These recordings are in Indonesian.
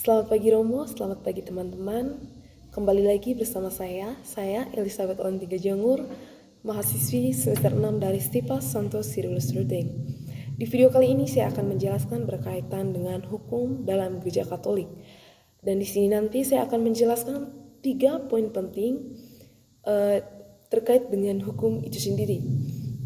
Selamat pagi Romo, selamat pagi teman-teman. Kembali lagi bersama saya Elizabeth Olantiga Jangur, mahasiswi semester 6 dari Stipas Santo Cyrillus Ruteng. Di video kali ini saya akan menjelaskan berkaitan dengan hukum dalam Gereja Katolik. Dan di sini nanti saya akan menjelaskan 3 poin penting terkait dengan hukum itu sendiri.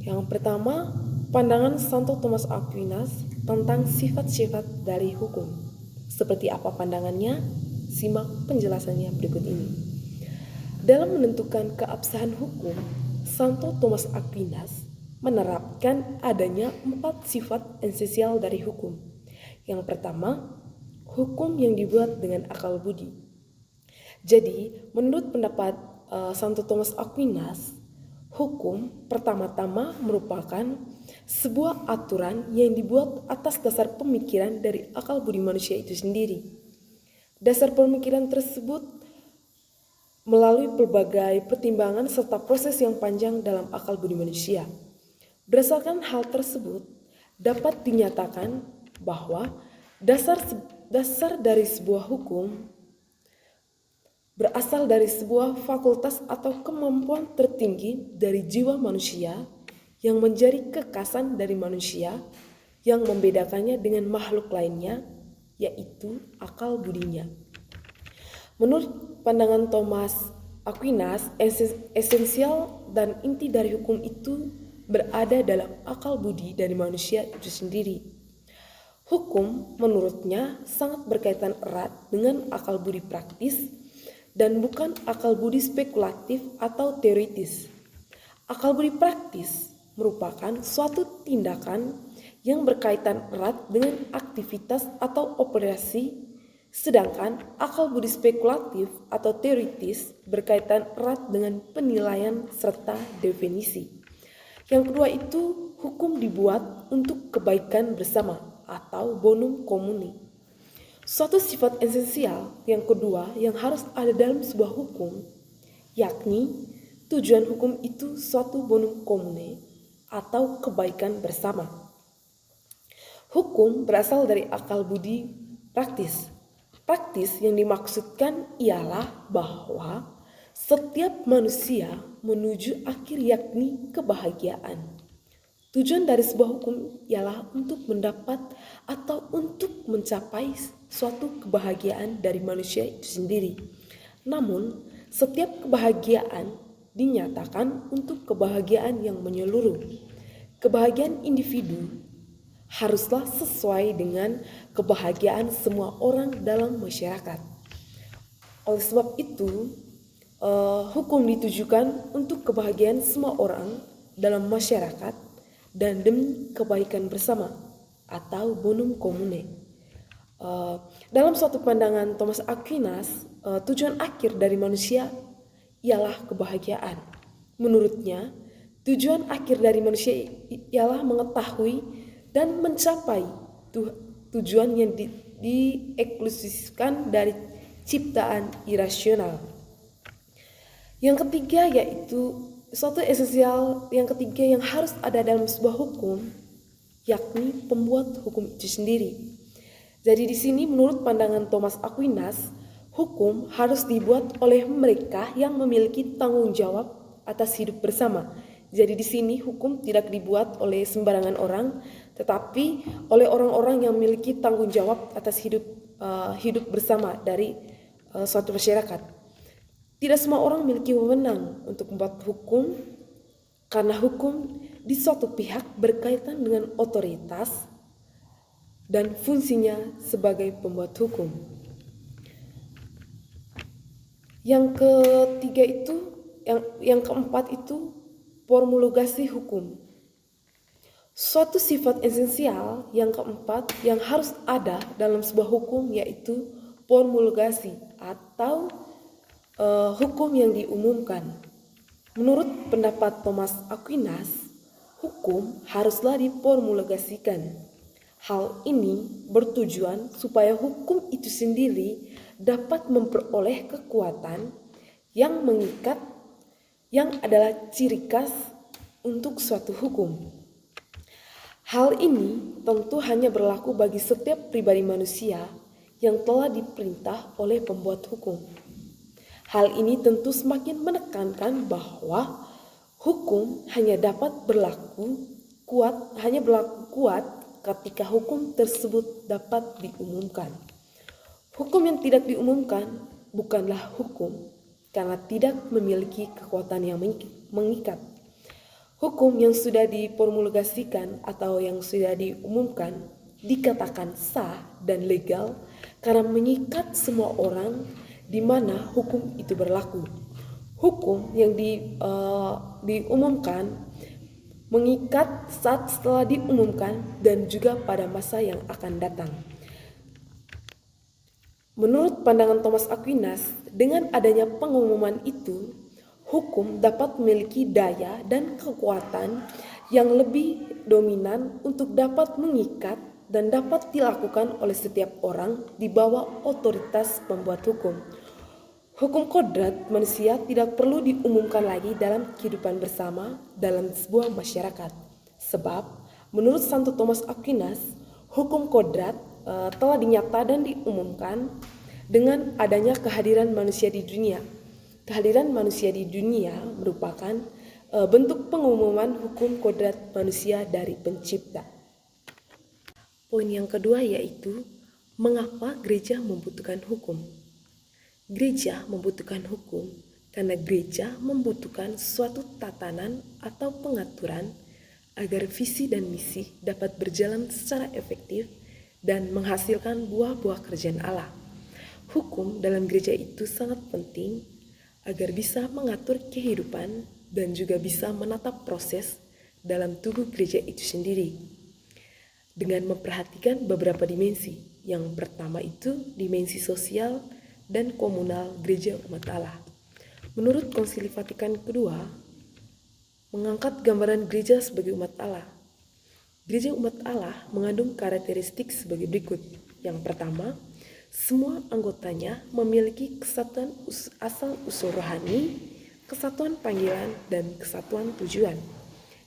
Yang pertama, pandangan Santo Thomas Aquinas tentang sifat-sifat dari hukum. Seperti apa pandangannya? Simak penjelasannya berikut ini. Dalam menentukan keabsahan hukum, Santo Thomas Aquinas menerapkan adanya 4 sifat esensial dari hukum. Yang pertama, hukum yang dibuat dengan akal budi. Jadi, menurut pendapat Santo Thomas Aquinas, hukum pertama-tama merupakan sebuah aturan yang dibuat atas dasar pemikiran dari akal budi manusia itu sendiri. Dasar pemikiran tersebut melalui berbagai pertimbangan serta proses yang panjang dalam akal budi manusia. Berdasarkan hal tersebut, dapat dinyatakan bahwa dasar dari sebuah hukum berasal dari sebuah fakultas atau kemampuan tertinggi dari jiwa manusia yang menjadi kekhasan dari manusia yang membedakannya dengan makhluk lainnya, yaitu akal budinya. Menurut pandangan Thomas Aquinas, esensial dan inti dari hukum itu berada dalam akal budi dari manusia itu sendiri. Hukum menurutnya sangat berkaitan erat dengan akal budi praktis dan bukan akal budi spekulatif atau teoritis. Akal budi praktis merupakan suatu tindakan yang berkaitan erat dengan aktivitas atau operasi, sedangkan akal budi spekulatif atau teoritis berkaitan erat dengan penilaian serta definisi. Yang kedua itu, hukum dibuat untuk kebaikan bersama atau bonum commune. Suatu sifat esensial yang kedua yang harus ada dalam sebuah hukum, yakni tujuan hukum itu suatu bonum commune atau kebaikan bersama. Hukum berasal dari akal budi praktis. Praktis yang dimaksudkan ialah bahwa setiap manusia menuju akhir yakni kebahagiaan. Tujuan dari sebuah hukum ialah untuk mendapat atau untuk mencapai suatu kebahagiaan dari manusia itu sendiri. Namun, setiap kebahagiaan dinyatakan untuk kebahagiaan yang menyeluruh. Kebahagiaan individu haruslah sesuai dengan kebahagiaan semua orang dalam masyarakat. Oleh sebab itu, hukum ditujukan untuk kebahagiaan semua orang dalam masyarakat dan demi kebaikan bersama atau bonum commune. Dalam suatu pandangan Thomas Aquinas, tujuan akhir dari manusia ialah kebahagiaan. Menurutnya, tujuan akhir dari manusia ialah mengetahui dan mencapai tujuan yang dieksklusifkan dari ciptaan irasional. Yang ketiga yaitu suatu esensial yang ketiga yang harus ada dalam sebuah hukum, yakni pembuat hukum itu sendiri. Jadi di sini menurut pandangan Thomas Aquinas, hukum harus dibuat oleh mereka yang memiliki tanggung jawab atas hidup bersama. Jadi di sini hukum tidak dibuat oleh sembarangan orang, tetapi oleh orang-orang yang memiliki tanggung jawab atas hidup bersama dari suatu masyarakat. Tidak semua orang memiliki wewenang untuk membuat hukum, karena hukum di suatu pihak berkaitan dengan otoritas dan fungsinya sebagai pembuat hukum. Yang ketiga itu, yang keempat itu promulgasi hukum. Suatu sifat esensial yang keempat yang harus ada dalam sebuah hukum yaitu promulgasi atau hukum yang diumumkan. Menurut pendapat Thomas Aquinas, hukum haruslah dipromulgasikan. Hal ini bertujuan supaya hukum itu sendiri dapat memperoleh kekuatan yang mengikat, yang adalah ciri khas untuk suatu hukum. Hal ini tentu hanya berlaku bagi setiap pribadi manusia yang telah diperintah oleh pembuat hukum. Hal ini tentu semakin menekankan bahwa hukum hanya berlaku kuat ketika hukum tersebut dapat diumumkan. Hukum yang tidak diumumkan bukanlah hukum karena tidak memiliki kekuatan yang mengikat. Hukum yang sudah dipromulgasikan atau yang sudah diumumkan dikatakan sah dan legal karena mengikat semua orang di mana hukum itu berlaku. Hukum yang diumumkan mengikat saat setelah diumumkan dan juga pada masa yang akan datang. Menurut pandangan Thomas Aquinas, dengan adanya pengumuman itu, hukum dapat memiliki daya dan kekuatan yang lebih dominan untuk dapat mengikat dan dapat dilakukan oleh setiap orang di bawah otoritas pembuat hukum. Hukum kodrat manusia tidak perlu diumumkan lagi dalam kehidupan bersama dalam sebuah masyarakat. Sebab, menurut Santo Thomas Aquinas, hukum kodrat telah dinyata dan diumumkan dengan adanya kehadiran manusia di dunia. Kehadiran manusia di dunia merupakan bentuk pengumuman hukum kodrat manusia dari pencipta. Poin yang kedua yaitu mengapa gereja membutuhkan hukum. Gereja membutuhkan hukum karena gereja membutuhkan suatu tatanan atau pengaturan agar visi dan misi dapat berjalan secara efektif dan menghasilkan buah-buah kerjaan Allah. Hukum dalam gereja itu sangat penting agar bisa mengatur kehidupan dan juga bisa menatap proses dalam tubuh gereja itu sendiri. Dengan memperhatikan beberapa dimensi. Yang pertama itu dimensi sosial dan komunal gereja umat Allah. Menurut Konsili Vatikan II, mengangkat gambaran gereja sebagai umat Allah. Gereja umat Allah mengandung karakteristik sebagai berikut. Yang pertama, semua anggotanya memiliki kesatuan asal-usul rohani, kesatuan panggilan, dan kesatuan tujuan.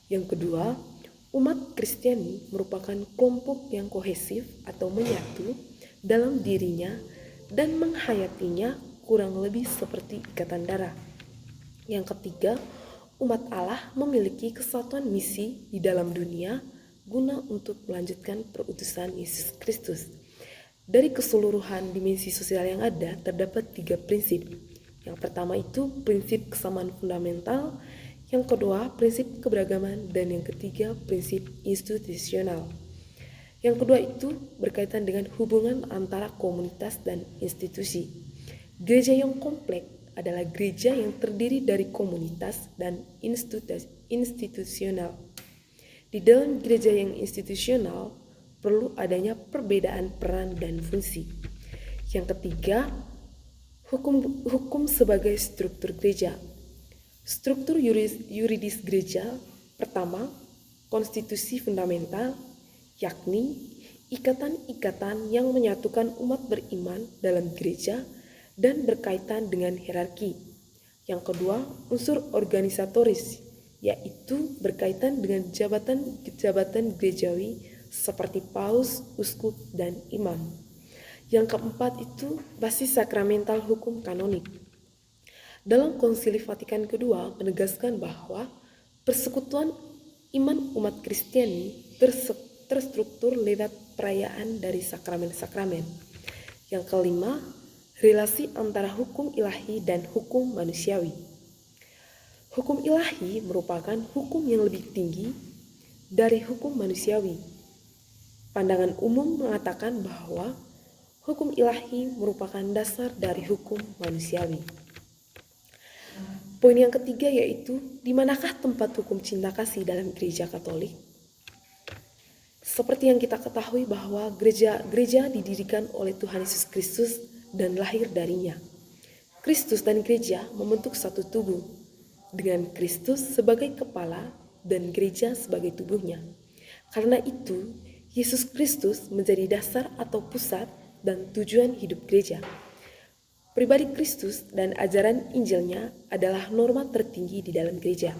Yang kedua, umat Kristiani merupakan kelompok yang kohesif atau menyatu dalam dirinya dan menghayatinya kurang lebih seperti ikatan darah. Yang ketiga, umat Allah memiliki kesatuan misi di dalam dunia guna untuk melanjutkan perutusan Yesus Kristus. Dari keseluruhan dimensi sosial yang ada, terdapat 3 prinsip. Yang pertama itu prinsip kesamaan fundamental, yang kedua prinsip keberagaman, dan yang ketiga prinsip institusional. Yang kedua itu berkaitan dengan hubungan antara komunitas dan institusi. Gereja yang kompleks adalah gereja yang terdiri dari komunitas dan institusional. Di dalam gereja yang institusional, perlu adanya perbedaan peran dan fungsi. Yang ketiga, hukum sebagai struktur gereja. Struktur yuridis gereja, pertama, konstitusi fundamental, yakni ikatan-ikatan yang menyatukan umat beriman dalam gereja dan berkaitan dengan hierarki. Yang kedua, unsur organisatoris, yaitu berkaitan dengan jabatan gerejawi seperti paus, uskup, dan imam. Yang keempat itu basis sakramental hukum kanonik. Dalam Konsili Vatikan II menegaskan bahwa persekutuan iman umat Kristiani terstruktur lewat perayaan dari sakramen-sakramen. Yang kelima, relasi antara hukum ilahi dan hukum manusiawi. Hukum ilahi merupakan hukum yang lebih tinggi dari hukum manusiawi. Pandangan umum mengatakan bahwa hukum ilahi merupakan dasar dari hukum manusiawi. Poin yang ketiga yaitu, di manakah tempat hukum cinta kasih dalam gereja Katolik? Seperti yang kita ketahui bahwa gereja didirikan oleh Tuhan Yesus Kristus dan lahir darinya. Kristus dan gereja membentuk satu tubuh, dengan Kristus sebagai kepala dan gereja sebagai tubuhnya. Karena itu, Yesus Kristus menjadi dasar atau pusat dan tujuan hidup gereja. Pribadi Kristus dan ajaran Injilnya adalah norma tertinggi di dalam gereja.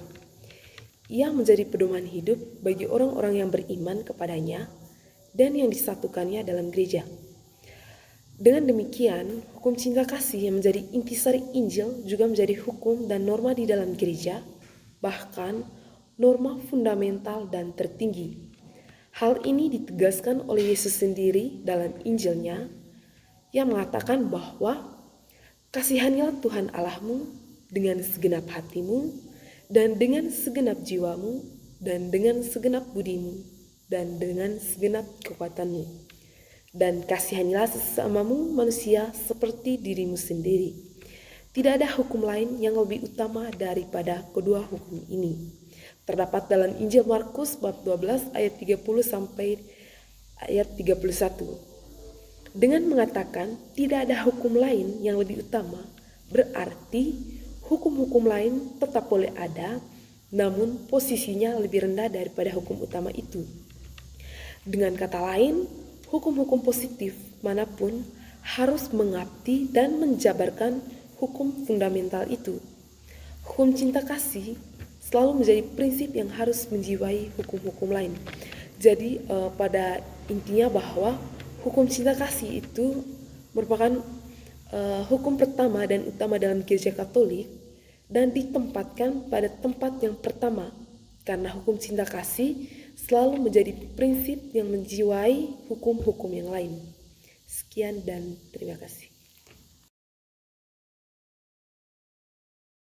Ia menjadi pedoman hidup bagi orang-orang yang beriman kepadanya dan yang disatukannya dalam gereja. Dengan demikian, hukum cinta kasih yang menjadi intisari Injil juga menjadi hukum dan norma di dalam gereja, bahkan norma fundamental dan tertinggi. Hal ini ditegaskan oleh Yesus sendiri dalam Injilnya yang mengatakan bahwa kasihanilah Tuhan Allahmu dengan segenap hatimu dan dengan segenap jiwamu dan dengan segenap budimu dan dengan segenap kekuatanmu. Dan kasihanilah sesamamu manusia seperti dirimu sendiri. Tidak ada hukum lain yang lebih utama daripada kedua hukum ini. Terdapat dalam Injil Markus bab 12 ayat 30 sampai ayat 31. Dengan mengatakan tidak ada hukum lain yang lebih utama, berarti hukum-hukum lain tetap boleh ada, namun posisinya lebih rendah daripada hukum utama itu. Dengan kata lain, hukum-hukum positif manapun harus mengabdi dan menjabarkan hukum fundamental itu. Hukum cinta kasih selalu menjadi prinsip yang harus menjiwai hukum-hukum lain. Jadi pada intinya bahwa hukum cinta kasih itu merupakan hukum pertama dan utama dalam Gereja Katolik dan ditempatkan pada tempat yang pertama karena hukum cinta kasih selalu menjadi prinsip yang menjiwai hukum-hukum yang lain. Sekian dan terima kasih.